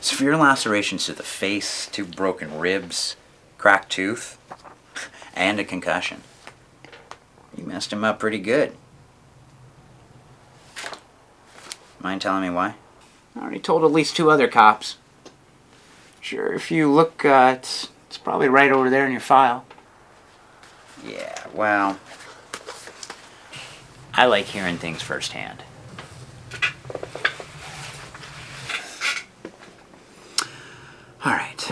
Severe lacerations to the face, 2 broken ribs, cracked tooth, and a concussion. You messed him up pretty good. Mind telling me why? I already told at least 2 other cops. Sure, if you look, it's probably right over there in your file. Yeah, well, I like hearing things firsthand. All right.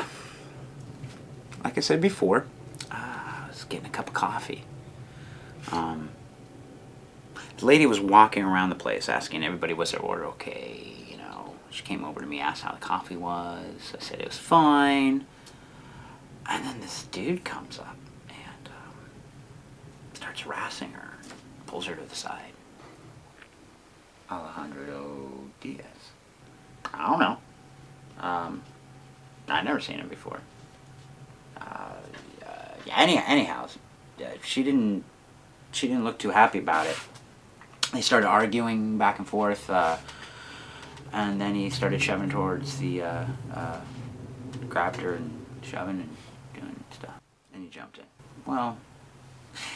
Like I said before, I was getting a cup of coffee. The lady was walking around the place asking everybody was their order okay, you know. She came over to me, asked how the coffee was. I said it was fine. And then this dude comes up and starts harassing her, pulls her to the side. Alejandro Diaz. I don't know. I'd never seen him before. Yeah, anyhow, she didn't look too happy about it. They started arguing back and forth, and then he started shoving towards the, grabbed her and shoving and doing stuff. And he jumped in. Well,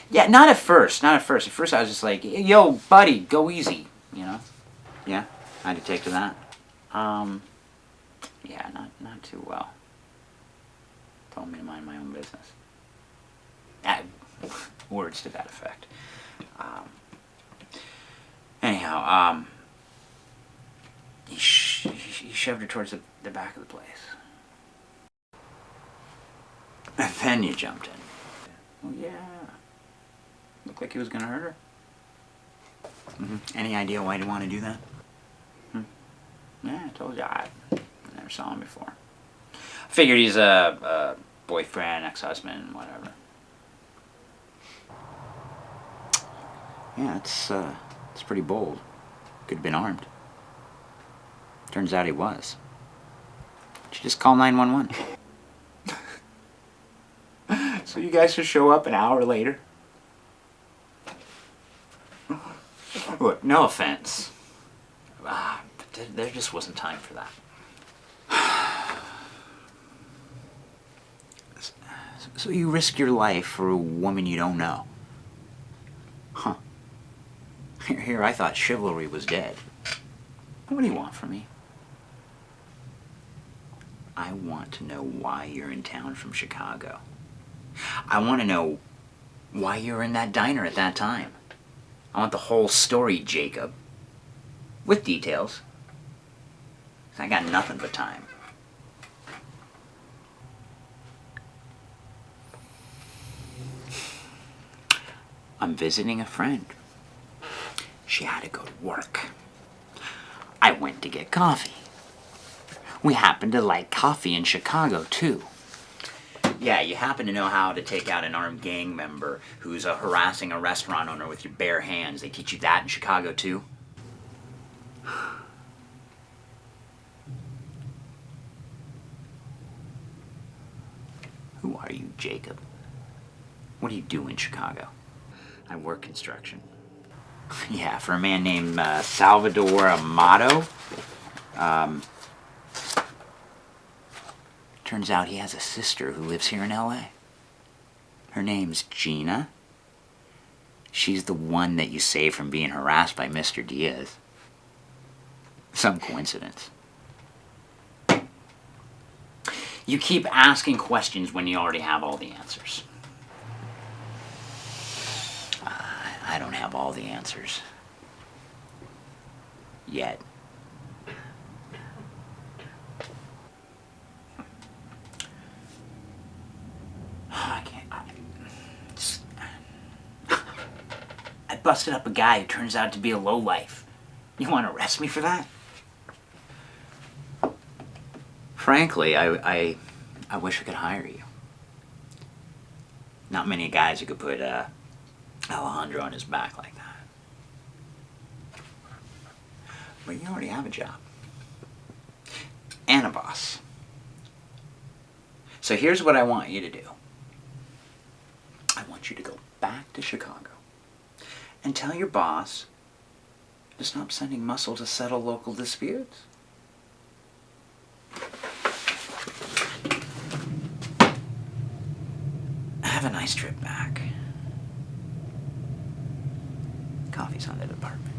yeah, not at first. At first I was just like, yo, buddy, go easy, you know? Yeah, I had to take to that. Yeah, not too well. Told me to mind my own business. Words to that effect. Anyhow, he shoved her towards the back of the place. And then you jumped in. Well, yeah. Looked like he was gonna hurt her. Any idea why he'd want to do that? Yeah, I told you, I never saw him before. I figured he's a boyfriend, ex-husband, whatever. Yeah, it's pretty bold. Could have been armed. Turns out he was. Should just call 911. So you guys just show up an hour later? Look, no offense. But there just wasn't time for that. So you risk your life for a woman you don't know? Huh. Here I thought chivalry was dead. What do you want from me? I want to know why you're in town from Chicago. I want to know why you were in that diner at that time. I want the whole story, Jacob. With details. I got nothing but time. I'm visiting a friend. She had to go to work. I went to get coffee. We happen to like coffee in Chicago, too. Yeah, you happen to know how to take out an armed gang member who's harassing a restaurant owner with your bare hands. They teach you that in Chicago, too? Who are you, Jacob? What do you do in Chicago? I work construction. Yeah, for a man named Salvador Amato. Turns out he has a sister who lives here in L.A. Her name's Gina. She's the one that you saved from being harassed by Mr. Diaz. Some coincidence. You keep asking questions when you already have all the answers. I don't have all the answers. Yet. I busted up a guy who turns out to be a lowlife. You want to arrest me for that? Frankly, I wish I could hire you. Not many guys who could put Alejandro on his back like that. But you already have a job. And a boss. So here's what I want you to do. I want you to go back to Chicago and tell your boss to stop sending muscle to settle local disputes. nice trip back. Coffee's on the apartment.